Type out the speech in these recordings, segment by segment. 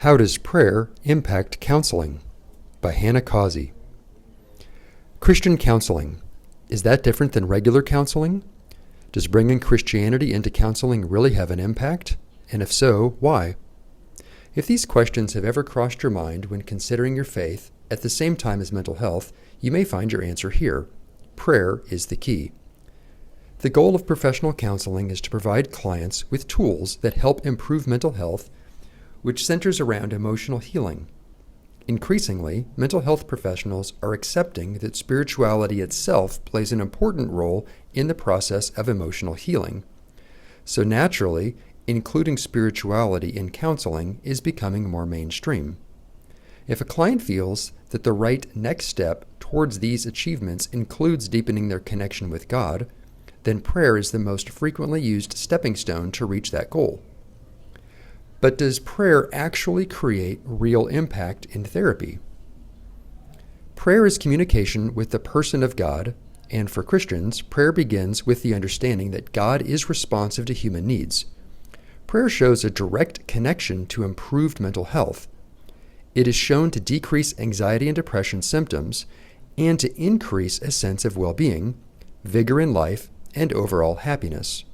How does prayer impact counseling? By Hannah Causey. Christian counseling. Is that different than regular counseling? Does bringing Christianity into counseling really have an impact? And if so, why? If these questions have ever crossed your mind when considering your faith at the same time as mental health, you may find your answer here. Prayer is the key. The goal of professional counseling is to provide clients with tools that help improve mental health, which centers around emotional healing. Increasingly, mental health professionals are accepting that spirituality itself plays an important role in the process of emotional healing. So naturally, including spirituality in counseling is becoming more mainstream. If a client feels that the right next step towards these achievements includes deepening their connection with God, then prayer is the most frequently used stepping stone to reach that goal. But does prayer actually create real impact in therapy? Prayer is communication with the person of God, and for Christians, prayer begins with the understanding that God is responsive to human needs. Prayer shows a direct connection to improved mental health. It is shown to decrease anxiety and depression symptoms and to increase a sense of well-being, vigor in life, and overall happiness.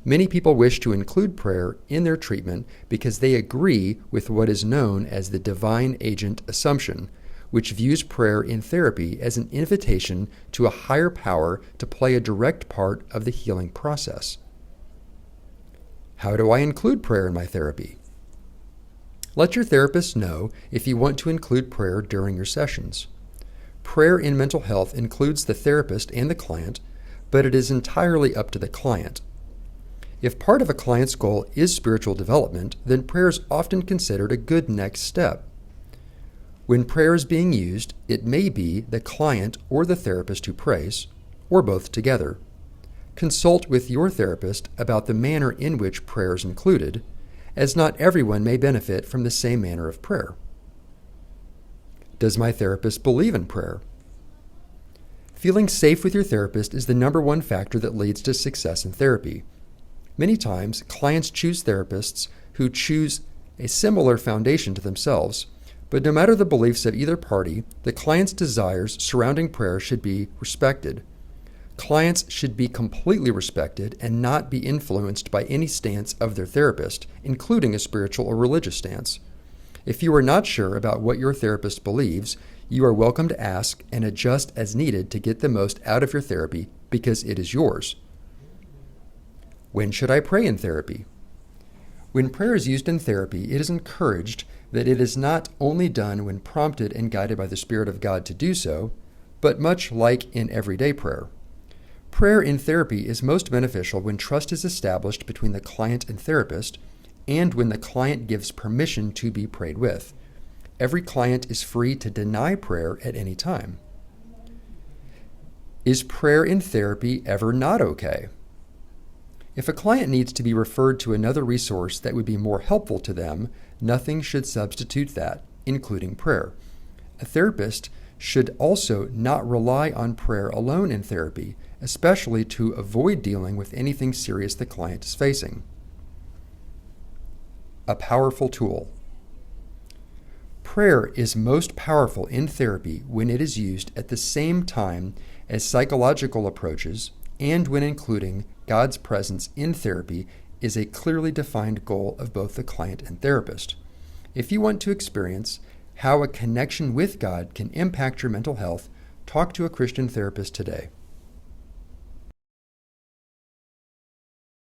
Many people wish to include prayer in their treatment because they agree with what is known as the divine agent assumption, which views prayer in therapy as an invitation to a higher power to play a direct part of the healing process. How do I include prayer in my therapy? Let your therapist know if you want to include prayer during your sessions. Prayer in mental health includes the therapist and the client, but it is entirely up to the client. If part of a client's goal is spiritual development, then prayer is often considered a good next step. When prayer is being used, it may be the client or the therapist who prays, or both together. Consult with your therapist about the manner in which prayer is included, as not everyone may benefit from the same manner of prayer. Does my therapist believe in prayer? Feeling safe with your therapist is the number one factor that leads to success in therapy. Many times, clients choose therapists who choose a similar foundation to themselves, but no matter the beliefs of either party, the client's desires surrounding prayer should be respected. Clients should be completely respected and not be influenced by any stance of their therapist, including a spiritual or religious stance. If you are not sure about what your therapist believes, you are welcome to ask and adjust as needed to get the most out of your therapy because it is yours. When should I pray in therapy? When prayer is used in therapy, it is encouraged that it is not only done when prompted and guided by the Spirit of God to do so, but much like in everyday prayer. Prayer in therapy is most beneficial when trust is established between the client and therapist, and when the client gives permission to be prayed with. Every client is free to deny prayer at any time. Is prayer in therapy ever not okay? If a client needs to be referred to another resource that would be more helpful to them, nothing should substitute that, including prayer. A therapist should also not rely on prayer alone in therapy, especially to avoid dealing with anything serious the client is facing. A powerful tool. Prayer is most powerful in therapy when it is used at the same time as psychological approaches and when including God's presence in therapy is a clearly defined goal of both the client and therapist. If you want to experience how a connection with God can impact your mental health, talk to a Christian therapist today.